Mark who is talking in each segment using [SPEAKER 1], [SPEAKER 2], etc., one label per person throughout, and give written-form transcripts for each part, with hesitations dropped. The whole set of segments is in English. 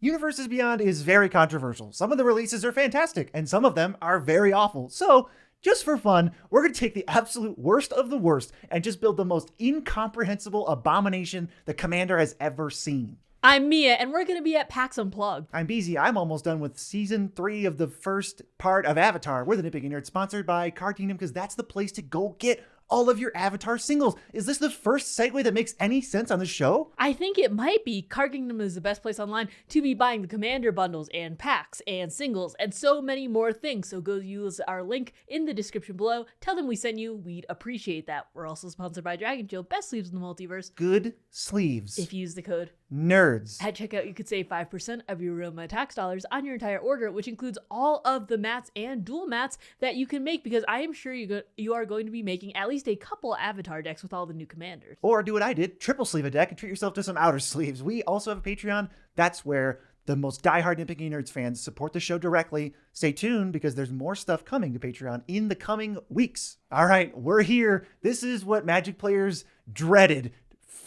[SPEAKER 1] Universes Beyond is very controversial. Some of the releases are fantastic, and some of them are very awful. So, just for fun, we're going to take the absolute worst of the worst and just build the most incomprehensible abomination the Commander has ever seen.
[SPEAKER 2] I'm Mia, and we're going to be at PAX Unplugged.
[SPEAKER 1] I'm BZ. I'm almost done with Season 3 of the first part of Avatar. We're the Nitpicking Nerds, sponsored by Card Kingdom, because that's the place to go get all of your Avatar singles. Is this the first segue that makes any sense on the show?
[SPEAKER 2] I think it might be. Card Kingdom is the best place online to be buying the Commander bundles and packs and singles and so many more things. So go use our link in the description below. Tell them we sent you. We'd appreciate that. We're also sponsored by Dragon Shield, best sleeves in the multiverse.
[SPEAKER 1] Good sleeves.
[SPEAKER 2] If you use the code
[SPEAKER 1] NERDS.
[SPEAKER 2] at checkout, you could save 5% of your real money tax dollars on your entire order, which includes all of the mats and dual mats that you can make, because I am sure you are going to be making at least a couple Avatar decks with all the new commanders.
[SPEAKER 1] Or do what I did, triple sleeve a deck and treat yourself to some outer sleeves. We also have a Patreon. That's where the most diehard Nitpicking Nerds fans support the show directly. Stay tuned, because there's more stuff coming to Patreon in the coming weeks. All right, we're here. This is what Magic players dreaded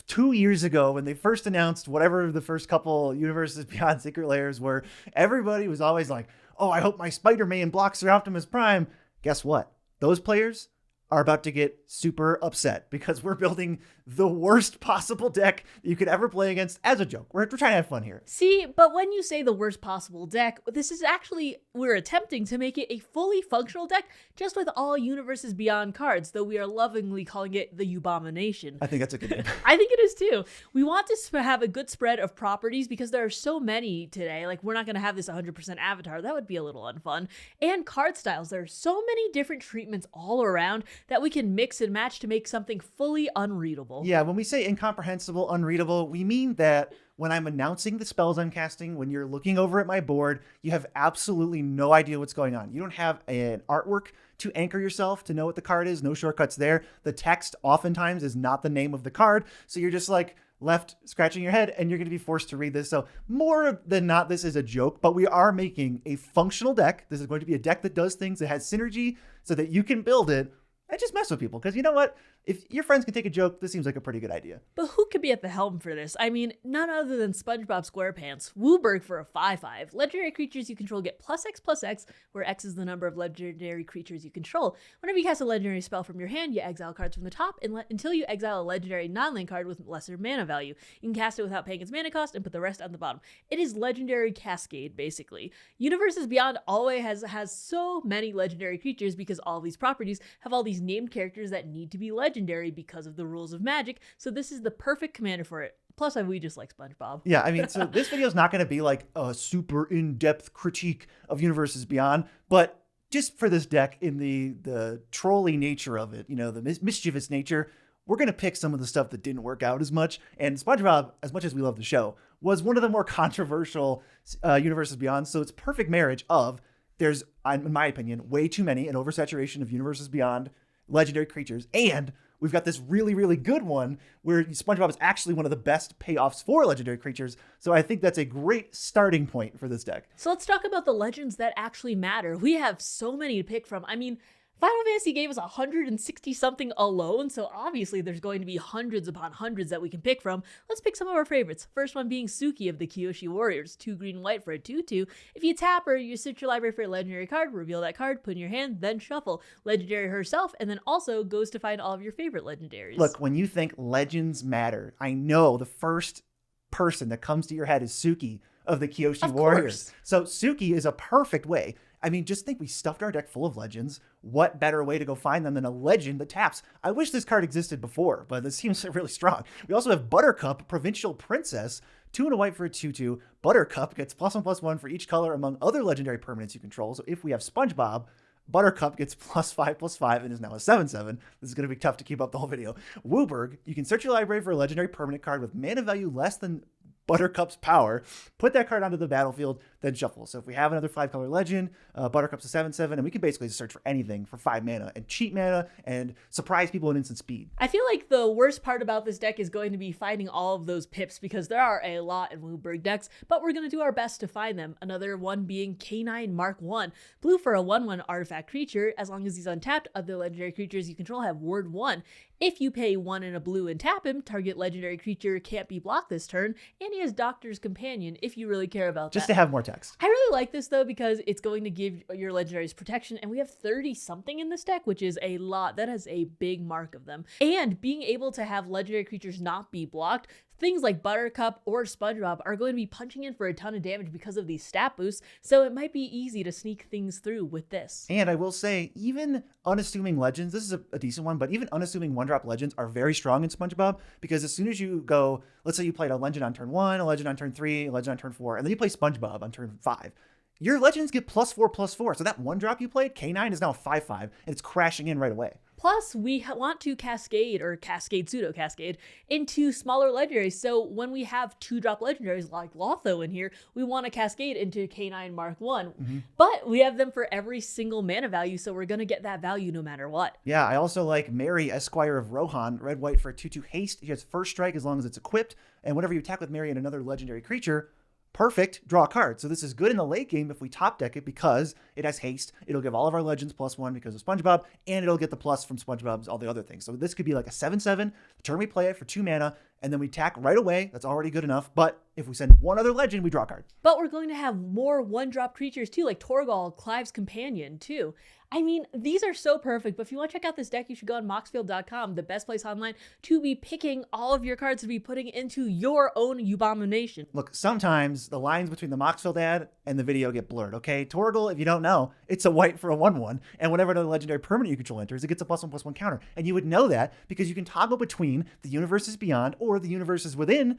[SPEAKER 1] 2 years ago when they first announced whatever the first couple Universes Beyond Secret Layers were. Everybody was always like, oh, I hope my Spider-Man blocks their Optimus Prime. Guess what? Those players are about to get super upset, because we're building the worst possible deck you could ever play against as a joke. We're trying to have fun here.
[SPEAKER 2] See, but when you say the worst possible deck, this is actually, we're attempting to make it a fully functional deck just with all Universes Beyond cards, though we are lovingly calling it the Ubomination.
[SPEAKER 1] I think that's a good name.
[SPEAKER 2] I think it is too. We want to have a good spread of properties because there are so many today. Like, we're not going to have this 100% Avatar. That would be a little unfun. And card styles. There are so many different treatments all around that we can mix and match to make something fully unreadable.
[SPEAKER 1] Yeah, when we say incomprehensible, unreadable, we mean that when I'm announcing the spells I'm casting, when you're looking over at my board, you have absolutely no idea what's going on. You don't have an artwork to anchor yourself to know what the card is. No shortcuts there. The text oftentimes is not the name of the card. So you're just like left scratching your head, and you're going to be forced to read this. So more than not, this is a joke, but we are making a functional deck. This is going to be a deck that does things, that has synergy so that you can build it and just mess with people. Because you know what? If your friends can take a joke, this seems like a pretty good idea.
[SPEAKER 2] But who could be at the helm for this? I mean, none other than SpongeBob SquarePants. Wooburg for a 5/5. Legendary creatures you control get +X/+X, where X is the number of legendary creatures you control. Whenever you cast a legendary spell from your hand, you exile cards from the top until you exile a legendary non-land card with lesser mana value. You can cast it without paying its mana cost and put the rest on the bottom. It is legendary Cascade, basically. Universes Beyond always has so many legendary creatures because all these properties have all these named characters that need to be legendary because of the rules of Magic, so this is the perfect commander for it. Plus, we just like SpongeBob.
[SPEAKER 1] Yeah, I mean, so this video is not going to be like a super in-depth critique of Universes Beyond, but just for this deck, in the trolly nature of it, you know, the mischievous nature, we're going to pick some of the stuff that didn't work out as much. And SpongeBob, as much as we love the show, was one of the more controversial Universes Beyond, so it's perfect marriage of, there's, in my opinion, way too many, an oversaturation of Universes Beyond legendary creatures, and we've got this really, really good one where SpongeBob is actually one of the best payoffs for legendary creatures. So I think that's a great starting point for this deck.
[SPEAKER 2] So let's talk about the legends that actually matter. We have so many to pick from. I mean, Final Fantasy gave us 160 something alone, so obviously there's going to be hundreds upon hundreds that we can pick from. Let's pick some of our favorites. First one being Suki of the Kyoshi Warriors, 2 green white for a 2/2. If you tap her, you search your library for a legendary card, reveal that card, put in your hand, then shuffle. Legendary herself, and then also goes to find all of your favorite legendaries.
[SPEAKER 1] Look, when you think legends matter, I know the first person that comes to your head is Suki of the Kyoshi Warriors. So Suki is a perfect way. I mean, just think, we stuffed our deck full of legends. What better way to go find them than a legend that taps? I wish this card existed before, but this seems really strong. We also have Buttercup, Provincial Princess, 2 and a white for a 2/2. Buttercup gets +1/+1 for each color among other legendary permanents you control. So if we have SpongeBob, Buttercup gets +5/+5 and is now a 7/7. This is going to be tough to keep up the whole video. Wooburg, you can search your library for a legendary permanent card with mana value less than Buttercup's power, put that card onto the battlefield, then shuffle. So if we have another 5-color legend, Buttercup's a 7/7, and we can basically just search for anything for 5 mana and cheat mana and surprise people in instant speed.
[SPEAKER 2] I feel like the worst part about this deck is going to be finding all of those pips, because there are a lot in Wooburg decks, but we're going to do our best to find them. Another one being K9 Mark 1. Blue for a 1/1 artifact creature. As long as he's untapped, other legendary creatures you control have Ward 1. If you pay 1 and a blue and tap him, target legendary creature can't be blocked this turn, and he has Doctor's Companion if you really care about
[SPEAKER 1] Just
[SPEAKER 2] that.
[SPEAKER 1] to have more text.
[SPEAKER 2] I really like this though because it's going to give your legendaries protection, and we have 30 something in this deck, which is a lot. That has a big mark of them. And being able to have legendary creatures not be blocked, things like Buttercup or SpongeBob are going to be punching in for a ton of damage because of these stat boosts, so it might be easy to sneak things through with this.
[SPEAKER 1] And I will say, even unassuming legends, this is a decent one, but even unassuming 1-drop legends are very strong in SpongeBob, because as soon as you go, let's say you played a legend on turn 1, a legend on turn 3, a legend on turn 4, and then you play SpongeBob on turn 5, your legends get +4/+4. So that 1-drop you played, K9, is now 5/5, and it's crashing in right away.
[SPEAKER 2] Plus, we want to cascade pseudo-cascade into smaller legendaries. So when we have 2-drop legendaries like Lotho in here, we want to cascade into K9 Mark 1. But we have them for every single mana value, so we're going to get that value no matter what.
[SPEAKER 1] Yeah, I also like Mary, Esquire of Rohan, red-white for a 2/2 haste. He has first strike as long as it's equipped, and whenever you attack with Mary and another legendary creature, perfect, draw a card. So this is good in the late game if we top deck it, because it has haste. It'll give all of our legends +1 because of SpongeBob, and it'll get the plus from SpongeBob's all the other things. So this could be like a 7/7. The turn we play it for 2 mana, and then we attack right away. That's already good enough. But if we send one other legend, we draw a card.
[SPEAKER 2] But we're going to have more 1-drop creatures too, like Torgal, Clive's Companion too. I mean, these are so perfect, but if you want to check out this deck, you should go on moxfield.com, the best place online to be picking all of your cards to be putting into your own Ubomination.
[SPEAKER 1] Look, sometimes the lines between the Moxfield ad and the video get blurred, okay? Torgal, if you don't know, it's a white for a 1/1, and whenever another legendary permanent you control enters, it gets a +1/+1 counter. And you would know that because you can toggle between the universes beyond or the universes within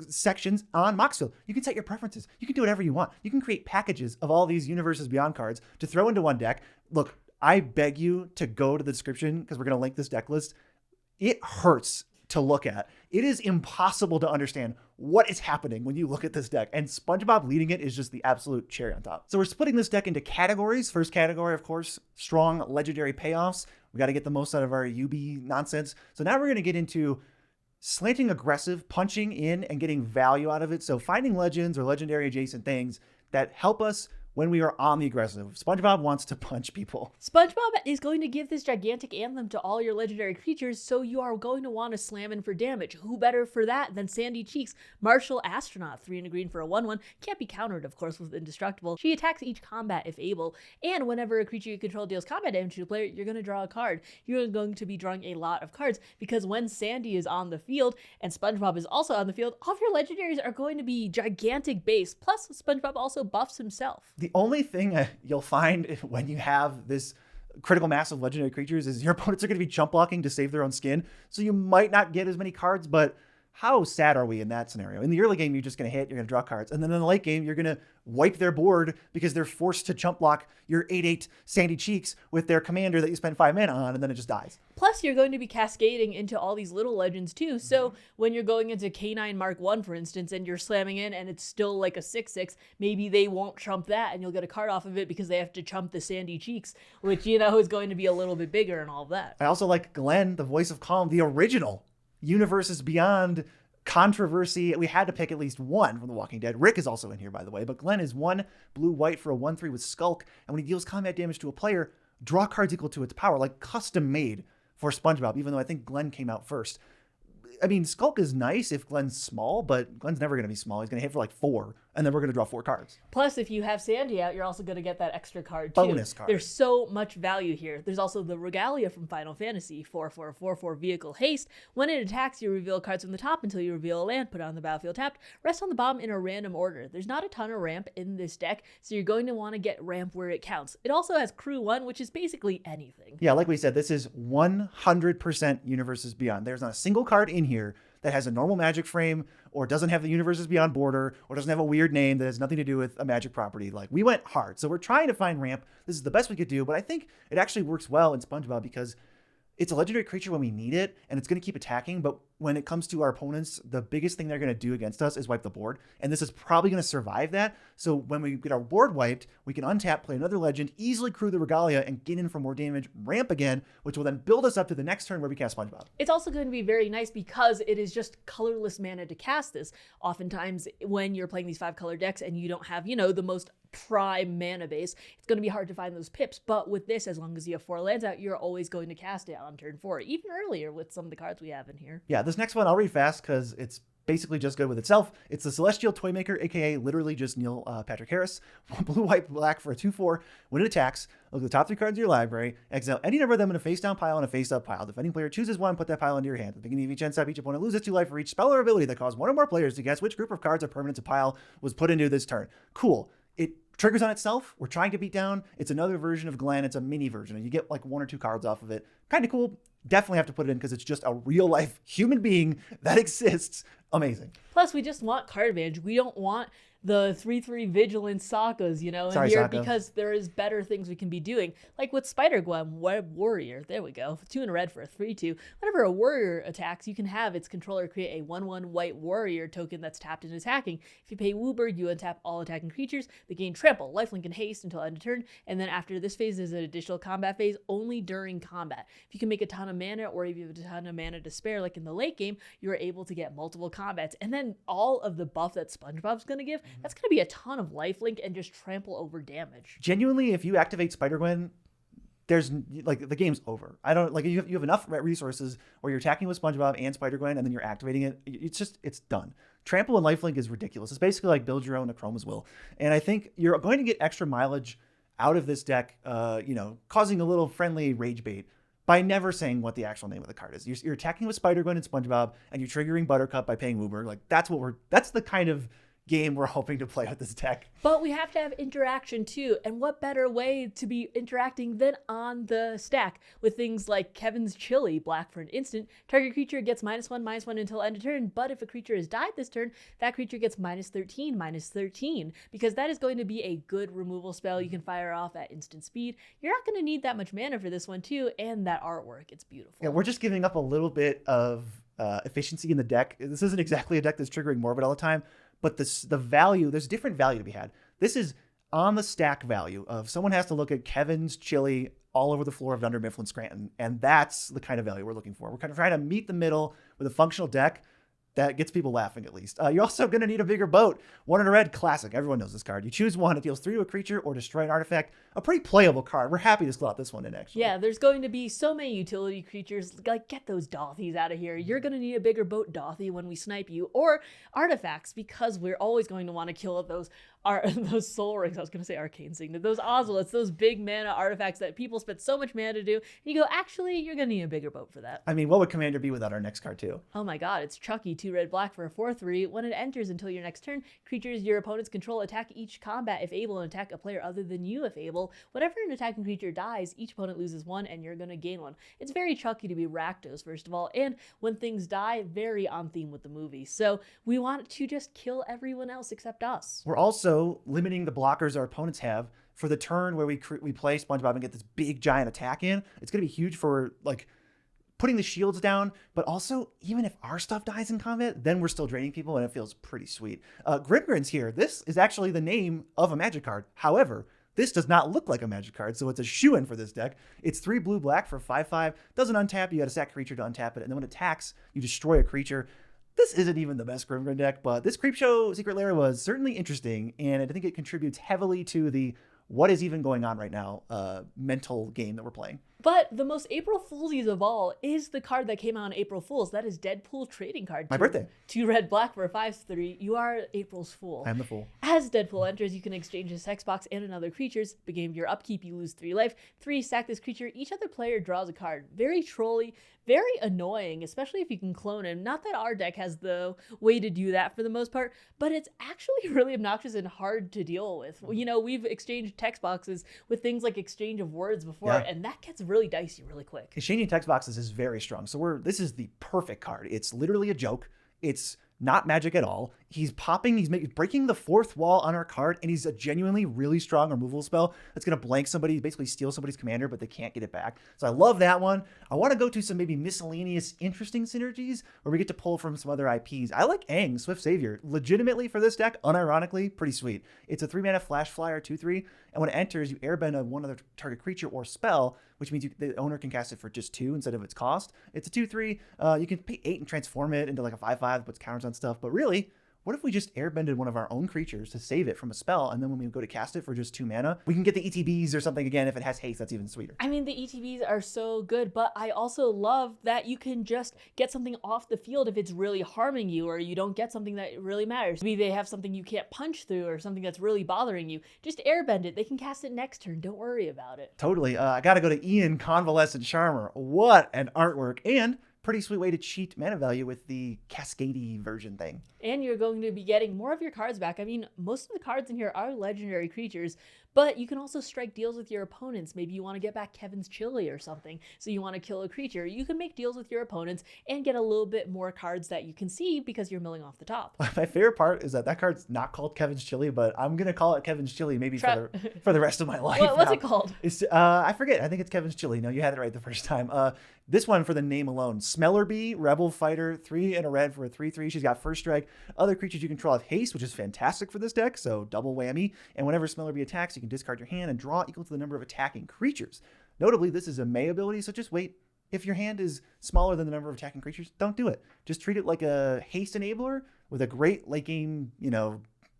[SPEAKER 1] sections on Moxfield. You can set your preferences. You can do whatever you want. You can create packages of all these universes beyond cards to throw into one deck. Look, I beg you to go to the description because we're going to link this deck list. It hurts to look at. It is impossible to understand what is happening when you look at this deck, and SpongeBob leading it is just the absolute cherry on top. So we're splitting this deck into categories. First category, of course, strong legendary payoffs. We got to get the most out of our UB nonsense. So now we're going to get into slanting aggressive, punching in and getting value out of it. So finding legends or legendary adjacent things that help us when we are on the aggressive. SpongeBob wants to punch people.
[SPEAKER 2] SpongeBob is going to give this gigantic anthem to all your legendary creatures, so you are going to want to slam in for damage. Who better for that than Sandy Cheeks, Martial Astronaut, 3 and a green for a 1/1. Can't be countered, of course, with Indestructible. She attacks each combat if able, and whenever a creature you control deals combat damage to a player, you're going to draw a card. You're going to be drawing a lot of cards, because when Sandy is on the field and SpongeBob is also on the field, all of your legendaries are going to be gigantic base. Plus, SpongeBob also buffs himself.
[SPEAKER 1] The only thing you'll find when you have this critical mass of legendary creatures is your opponents are going to be chump blocking to save their own skin. So you might not get as many cards, but how sad are we in that scenario? In the early game, you're just going to hit, you're going to draw cards. And then in the late game, you're going to wipe their board because they're forced to chump block your 8/8 Sandy Cheeks with their commander that you spend 5 mana on, and then it just dies.
[SPEAKER 2] Plus, you're going to be cascading into all these little legends too. So when you're going into K9 Mark 1, for instance, and you're slamming in and it's still like a 6/6, maybe they won't chump that and you'll get a card off of it because they have to chump the Sandy Cheeks, which, you know, is going to be a little bit bigger and all of that.
[SPEAKER 1] I also like Glenn, the voice of calm, the original Universes Beyond controversy. We had to pick at least one from The Walking Dead. Rick is also in here, by the way, but Glenn is 1 blue-white for a 1/3 with Skulk, and when he deals combat damage to a player, draw cards equal to its power, like custom made for SpongeBob, even though I think Glenn came out first. I mean, Skulk is nice if Glenn's small, but Glenn's never going to be small. He's going to hit for like 4, and then we're going to draw 4 cards.
[SPEAKER 2] Plus, if you have Sandy out, you're also going to get that extra card too.
[SPEAKER 1] Bonus card.
[SPEAKER 2] There's so much value here. There's also the Regalia from Final Fantasy, 4/4/4/4 vehicle haste. When it attacks, you reveal cards from the top until you reveal a land, put it on the battlefield tapped, rest on the bottom in a random order. There's not a ton of ramp in this deck, so you're going to want to get ramp where it counts. It also has Crew 1, which is basically anything.
[SPEAKER 1] Yeah, like we said, this is 100% Universes Beyond. There's not a single card in here that has a normal magic frame or doesn't have the Universes Beyond border or doesn't have a weird name that has nothing to do with a magic property. Like, we went hard. So we're trying to find ramp. This is the best we could do, but I think it actually works well in SpongeBob because it's a legendary creature when we need it, and it's going to keep attacking, but when it comes to our opponents, the biggest thing they're going to do against us is wipe the board. And this is probably going to survive that. So when we get our board wiped, we can untap, play another legend, easily crew the Regalia, and get in for more damage, ramp again, which will then build us up to the next turn where we cast SpongeBob.
[SPEAKER 2] It's also going to be very nice because it is just colorless mana to cast this. Oftentimes, when you're playing these 5-color decks and you don't have, the most prime mana base, it's going to be hard to find those pips. But with this, as long as you have 4 lands out, you're always going to cast it on turn 4, even earlier with some of the cards we have in here.
[SPEAKER 1] Yeah, this next one I'll read fast because it's basically just good with itself. It's the Celestial Toymaker, aka literally just Neil Patrick Harris. Blue, white, black for a 2/4. When it attacks, look at the top 3 cards of your library, exile any number of them in a face-down pile and a face-up pile. Defending player chooses one, put that pile into your hand. At the beginning of each end step, each opponent loses 2 life for each spell or ability that caused one or more players to guess which group of cards or permanents a pile was put into this turn. Cool. It triggers on itself. We're trying to beat down. It's another version of Glenn. It's a mini version, and you get like 1 or 2 cards off of it. Kind of cool. Definitely have to put it in because it's just a real life human being that exists. Amazing.
[SPEAKER 2] Plus, we just want card advantage. We don't want the 3/3 Vigilance Sokkas, in
[SPEAKER 1] Sorry,
[SPEAKER 2] here
[SPEAKER 1] Sokka.
[SPEAKER 2] because there is better things we can be doing. Like with Spider-Gwen, Web Warrior. There we go. 2 in a red for a 3/2. Whenever a warrior attacks, you can have its controller create a 1/1 white warrior token that's tapped and attacking. If you pay Wooburg, you untap all attacking creatures. They gain trample, lifelink, and haste until end of turn. And then after this phase, there's an additional combat phase only during combat. If you can make a ton of mana, or if you have a ton of mana to spare, like in the late game, you're able to get multiple combats. And then all of the buff that SpongeBob's going to give, that's going to be a ton of lifelink and just trample over damage.
[SPEAKER 1] Genuinely, if you activate Spider-Gwen, there's like the game's over. I don't like you have enough resources where you're attacking with SpongeBob and Spider-Gwen, and then you're activating it. It's done. Trample and lifelink is ridiculous. It's basically like build your own Akroma's Will. And I think you're going to get extra mileage out of this deck, causing a little friendly rage bait by never saying what the actual name of the card is. You're attacking with Spider-Gwen and SpongeBob, and you're triggering Buttercup by paying Wooburg. Like that's the kind of game we're hoping to play with this deck.
[SPEAKER 2] But we have to have interaction too, and what better way to be interacting than on the stack with things like Kevin's Chili, black for an instant. Target creature gets -1/-1 until end of turn, but if a creature has died this turn, that creature gets -13/-13, because that is going to be a good removal spell you can fire off at instant speed. You're not going to need that much mana for this one too, and that artwork, it's beautiful.
[SPEAKER 1] Yeah, we're just giving up a little bit of efficiency in the deck. This isn't exactly a deck that's triggering Morbid all the time, but the value, there's different value to be had. This is on the stack value of someone has to look at Kevin's Chili all over the floor of Dunder Mifflin Scranton, and that's the kind of value we're looking for. We're kind of trying to meet the middle with a functional deck that gets people laughing, at least. You're also going to need a bigger boat. 1 in a red, classic. Everyone knows this card. You choose one, it deals 3 to a creature or destroy an artifact. A pretty playable card. We're happy to slot this one in, actually.
[SPEAKER 2] Yeah, there's going to be so many utility creatures. Like, get those Dothies out of here. You're going to need a bigger boat Dothy when we snipe you. Or artifacts, because we're always going to want to kill those soul rings. I was going to say arcane signet. Those Ozolets, those big mana artifacts that people spend so much mana to do. And you go, actually, you're going to need a bigger boat for that.
[SPEAKER 1] I mean, what would Commander be without our next card, too?
[SPEAKER 2] Oh my god, it's Chucky, 2 red black for a 4/3. When it enters until your next turn, creatures your opponents control attack each combat if able and attack a player other than you if able. Whenever an attacking creature dies, each opponent loses 1 and you're going to gain 1. It's very Chucky to be Rakdos, first of all, and when things die, very on theme with the movie. So we want to just kill everyone else except us.
[SPEAKER 1] We're also limiting the blockers our opponents have for the turn where we play SpongeBob and get this big giant attack in. It's going to be huge for like putting the shields down, but also even if our stuff dies in combat, then we're still draining people and it feels pretty sweet. Grimgrin's here. This is actually the name of a magic card. However, this does not look like a magic card, so it's a shoo-in for this deck. It's 3 blue black for 5/5. Doesn't untap, you got to sack a creature to untap it, and then when it attacks, you destroy a creature. This isn't even the best Grimgrin deck, but this Creepshow Secret Lair was certainly interesting, and I think it contributes heavily to the what is even going on right now mental game that we're playing.
[SPEAKER 2] But the most April Foolsies of all is the card that came out on April Fool's. That is Deadpool trading card.
[SPEAKER 1] My birthday.
[SPEAKER 2] 2 red black for a 5/3. You are April's fool.
[SPEAKER 1] I am the fool.
[SPEAKER 2] As Deadpool enters, you can exchange his text box and another creature's. Beginning of your upkeep, you lose 3 life. 3, sack this creature. Each other player draws a card. Very trolly, very annoying, especially if you can clone him. Not that our deck has the way to do that for the most part, but it's actually really obnoxious and hard to deal with. You know, we've exchanged text boxes with things like exchange of words before, and that gets really dicey really quick.
[SPEAKER 1] Exchanging text boxes is very strong. So this is the perfect card. It's literally a joke. It's not magic at all. He's popping, he's breaking the fourth wall on our card, and he's a genuinely really strong removal spell that's going to blank somebody, basically steal somebody's commander, but they can't get it back. So I love that one. I want to go to some maybe miscellaneous interesting synergies where we get to pull from some other IPs. I like Aang, Swift Savior. Legitimately for this deck, unironically, pretty sweet. It's a 3-mana flash flyer, 2/3, and when it enters, you airbend one other target creature or spell, which means the owner can cast it for just 2 instead of its cost. It's a 2/3. You can pay 8 and transform it into like a 5/5, puts counters on stuff, but really, what if we just airbended one of our own creatures to save it from a spell, and then when we go to cast it for just 2 mana, we can get the ETBs or something again. If it has haste, that's even sweeter.
[SPEAKER 2] I mean, the ETBs are so good, but I also love that you can just get something off the field if it's really harming you, or you don't get something that really matters. Maybe they have something you can't punch through, or something that's really bothering you. Just airbend it. They can cast it next turn. Don't worry about it.
[SPEAKER 1] Totally. I got to go to Ian, Convalescent Charmer. What an artwork. And pretty sweet way to cheat mana value with the Cascadey version thing.
[SPEAKER 2] And you're going to be getting more of your cards back. I mean, most of the cards in here are legendary creatures, but you can also strike deals with your opponents. Maybe you want to get back Kevin's Chili or something, so you want to kill a creature. You can make deals with your opponents and get a little bit more cards that you can see because you're milling off the top.
[SPEAKER 1] My favorite part is that card's not called Kevin's Chili, but I'm going to call it Kevin's Chili maybe for the rest of my life.
[SPEAKER 2] What's it called?
[SPEAKER 1] It's, I forget. I think it's Kevin's Chili. No, you had it right the first time. This one, for the name alone, Smellerbee, Rebel Fighter, 3 and a red for a 3/3. She's got first strike. Other creatures you control have haste, which is fantastic for this deck, so double whammy. And whenever Smellerbee attacks, you can discard your hand and draw equal to the number of attacking creatures. Notably, this is a May ability, so just wait. If your hand is smaller than the number of attacking creatures, don't do it. Just treat it like a haste enabler with a great late game,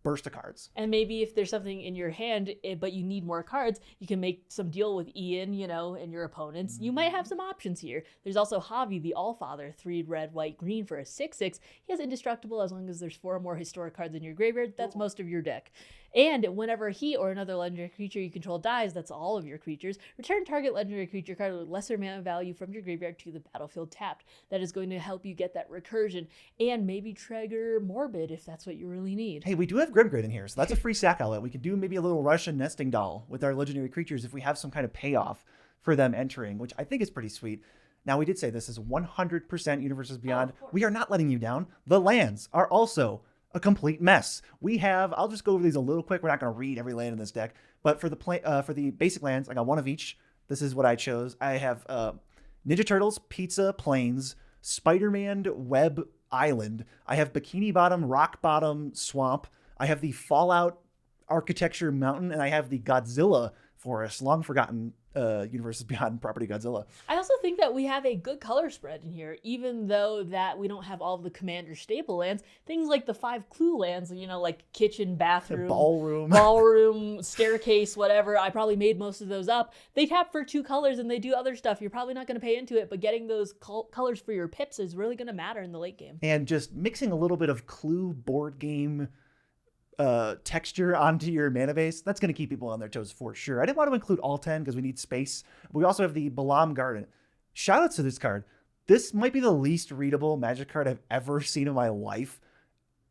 [SPEAKER 1] burst of cards.
[SPEAKER 2] And maybe if there's something in your hand, but you need more cards, you can make some deal with Ian, and your opponents. You might have some options here. There's also Javi, the Allfather, 3 red, white, green for a 6/6. He has indestructible as long as there's 4 or more historic cards in your graveyard. That's most of your deck. And whenever he or another legendary creature you control dies, that's all of your creatures, return target legendary creature card with lesser mana value from your graveyard to the battlefield tapped. That is going to help you get that recursion and maybe trigger Morbid if that's what you really need.
[SPEAKER 1] Hey, we do have Grimgrid in here, so that's a free sack outlet. We can do maybe a little Russian nesting doll with our legendary creatures if we have some kind of payoff for them entering, which I think is pretty sweet. Now, we did say this is 100% Universes Beyond. We are not letting you down. The lands are also a complete mess. We have, I'll just go over these a little quick. We're not going to read every land in this deck, but for the basic lands, I got one of each. This is what I chose. I have Ninja Turtles, Pizza, Plains, Spider-Man, Web, Island. I have Bikini Bottom, Rock Bottom, Swamp. I have the Fallout Architecture Mountain, and I have the Godzilla Forest, long forgotten Universes Beyond property Godzilla.
[SPEAKER 2] I also think that we have a good color spread in here, even though that we don't have all of the Commander staple lands. Things like the 5 clue lands, like kitchen, bathroom, ballroom, staircase, whatever. I probably made most of those up. They tap for 2 colors and they do other stuff. You're probably not going to pay into it, but getting those colors for your pips is really going to matter in the late game.
[SPEAKER 1] And just mixing a little bit of clue board game texture onto your mana base, that's going to keep people on their toes for sure. I didn't want to include all 10 because we need space. But we also have the Balam Garden. Shout outs to this card. This might be the least readable Magic card I've ever seen in my life.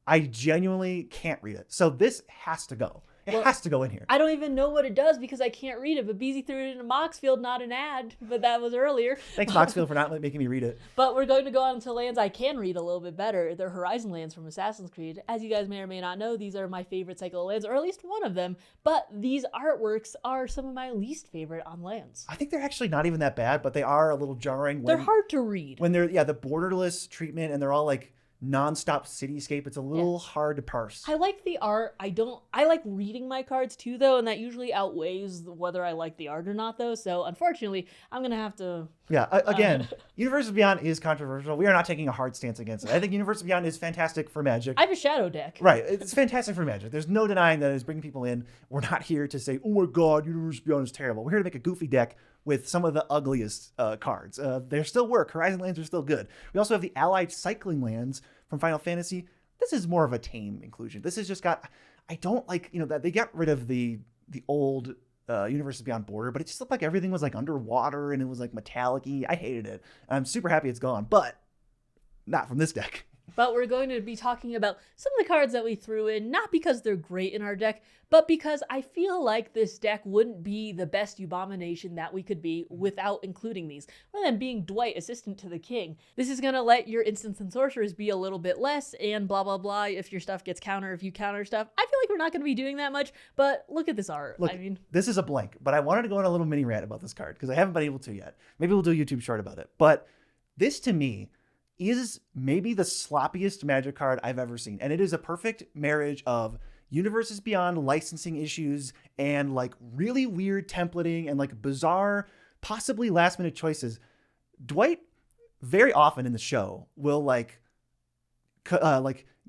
[SPEAKER 1] I genuinely can't read it. So this has to go. It has to go in here.
[SPEAKER 2] I don't even know what it does because I can't read it, but BZ threw it in a Moxfield, not an ad, but that was earlier.
[SPEAKER 1] Thanks, Moxfield, for not making me read it.
[SPEAKER 2] But we're going to go on to lands I can read a little bit better. They're Horizon lands from Assassin's Creed. As you guys may or may not know, these are my favorite cycle of lands, or at least one of them, but these artworks are some of my least favorite on lands.
[SPEAKER 1] I think they're actually not even that bad, but they are a little jarring.
[SPEAKER 2] They're hard to read.
[SPEAKER 1] When they're, the borderless treatment, and they're all like non-stop cityscape, it's a little hard to parse.
[SPEAKER 2] I like the art. I like reading my cards too, though, and that usually outweighs whether I like the art or not, though. So unfortunately, I'm gonna have to.
[SPEAKER 1] Yeah, again, Universes Beyond is controversial. We are not taking a hard stance against it. I think Universes Beyond is fantastic for Magic.
[SPEAKER 2] I have a shadow deck.
[SPEAKER 1] Right, it's fantastic for Magic. There's no denying that it's bringing people in. We're not here to say, oh my god, Universes Beyond is terrible. We're here to make a goofy deck with some of the ugliest cards. They still work. Horizon lands are still good. We also have the Allied Cycling lands from Final Fantasy. This is more of a tame inclusion. This has just got, I don't like, that they got rid of the old Universes Beyond border, but it just looked like everything was like underwater and it was like metallic-y. I hated it. I'm super happy it's gone, but not from this deck.
[SPEAKER 2] But we're going to be talking about some of the cards that we threw in, not because they're great in our deck, but because I feel like this deck wouldn't be the best Abomination that we could be without including these. Rather than being Dwight, assistant to the king, this is going to let your instants and sorcerers be a little bit less, and blah, blah, blah, if your stuff gets counter, if you counter stuff. I feel like we're not going to be doing that much, but look at this art.
[SPEAKER 1] Look, this is a blank, but I wanted to go on a little mini rant about this card because I haven't been able to yet. Maybe we'll do a YouTube short about it. But this, to me, is maybe the sloppiest Magic card I've ever seen. And it is a perfect marriage of Universes Beyond licensing issues and like really weird templating and like bizarre, possibly last minute choices. Dwight very often in the show will like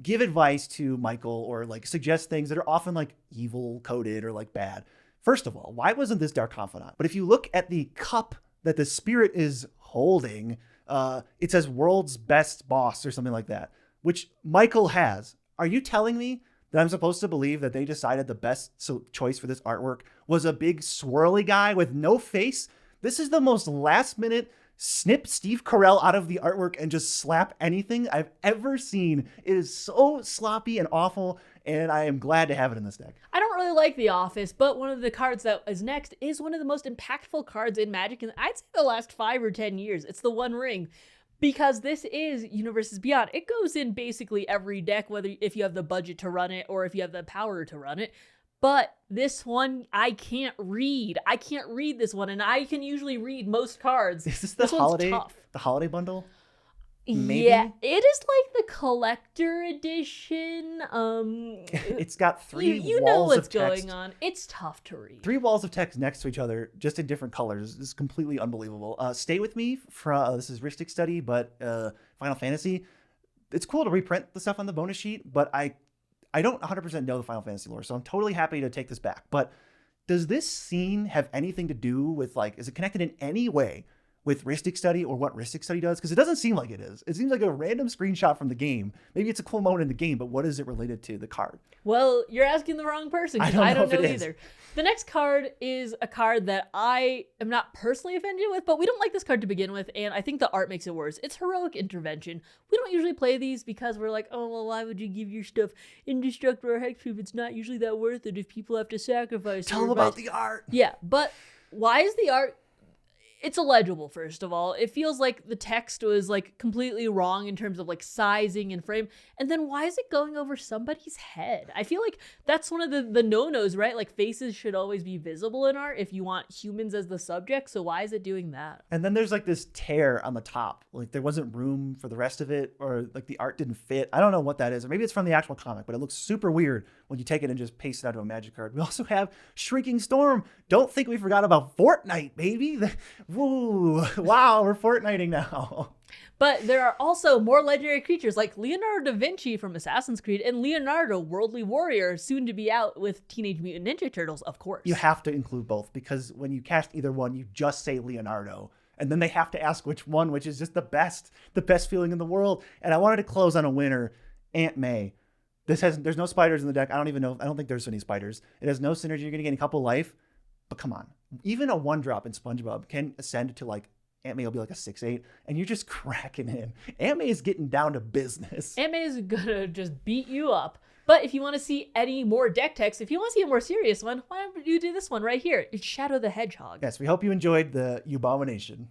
[SPEAKER 1] give advice to Michael or like suggest things that are often like evil coded or like bad. First of all, why wasn't this Dark Confidant? But if you look at the cup that the spirit is holding, it says world's best boss or something like that, which Michael has. Are you telling me that I'm supposed to believe that they decided the best choice for this artwork was a big swirly guy with no face? This is the most last minute snip Steve Carell out of the artwork and just slap anything I've ever seen. It is so sloppy and awful, and I am glad to have it in this deck.
[SPEAKER 2] I don't really like The Office, but one of the cards that is next is one of the most impactful cards in Magic in, I'd say, the last 5 or 10 years. It's the One Ring. Because this is Universes Beyond. It goes in basically every deck, whether if you have the budget to run it or if you have the power to run it. But this one, I can't read. I can't read this one, and I can usually read most cards.
[SPEAKER 1] Is this the holiday bundle? Maybe?
[SPEAKER 2] Yeah, it is like the collector edition.
[SPEAKER 1] It's got three
[SPEAKER 2] you
[SPEAKER 1] walls
[SPEAKER 2] know what's
[SPEAKER 1] of text.
[SPEAKER 2] going on. It's tough to read.
[SPEAKER 1] 3 walls of text next to each other, just in different colors. This is completely unbelievable. Stay with me from this is Ristic Study, but Final Fantasy. It's cool to reprint the stuff on the bonus sheet, but I don't 100% know the Final Fantasy lore, so I'm totally happy to take this back. But does this scene have anything to do with, like, is it connected in any way with Ristic Study or what Ristic Study does? Because it doesn't seem like it is. It seems like a random screenshot from the game. Maybe it's a cool moment in the game, but what is it related to the card?
[SPEAKER 2] Well, you're asking the wrong person. I don't know either. The next card is a card that I am not personally offended with, but we don't like this card to begin with, and I think the art makes it worse. It's Heroic Intervention. We don't usually play these because we're like, oh, well, why would you give your stuff indestructible or hexproof? It's not usually that worth it if people have to sacrifice.
[SPEAKER 1] Tell them about the art.
[SPEAKER 2] Yeah, but why is the art... It's illegible, first of all. It feels like the text was like completely wrong in terms of like sizing and frame. And then why is it going over somebody's head? I feel like that's one of the no-nos, right? Like faces should always be visible in art if you want humans as the subject. So why is it doing that?
[SPEAKER 1] And then there's like this tear on the top. Like there wasn't room for the rest of it, or like the art didn't fit. I don't know what that is. Or maybe it's from the actual comic, but it looks super weird when you take it and just paste it out of a Magic card. We also have Shrieking Storm. Don't think we forgot about Fortnite, baby. Woo! Wow, we're Fortniting now.
[SPEAKER 2] But there are also more legendary creatures like Leonardo da Vinci from Assassin's Creed and Leonardo, Worldly Warrior, soon to be out with Teenage Mutant Ninja Turtles, of course.
[SPEAKER 1] You have to include both because when you cast either one, you just say Leonardo. And then they have to ask which one, which is just the best feeling in the world. And I wanted to close on a winner, Aunt May. There's no spiders in the deck. I don't think there's any spiders. It has no synergy. You're going to gain a couple life. But come on. Even a 1-drop in SpongeBob can ascend to like, Aunt May will be like a 6/8, and you're just cracking in. Aunt May is getting down to business.
[SPEAKER 2] Aunt May is gonna just beat you up. But if you want to see any more deck techs, if you want to see a more serious one, why don't you do this one right here? It's Shadow the Hedgehog.
[SPEAKER 1] Yes, we hope you enjoyed the Abomination.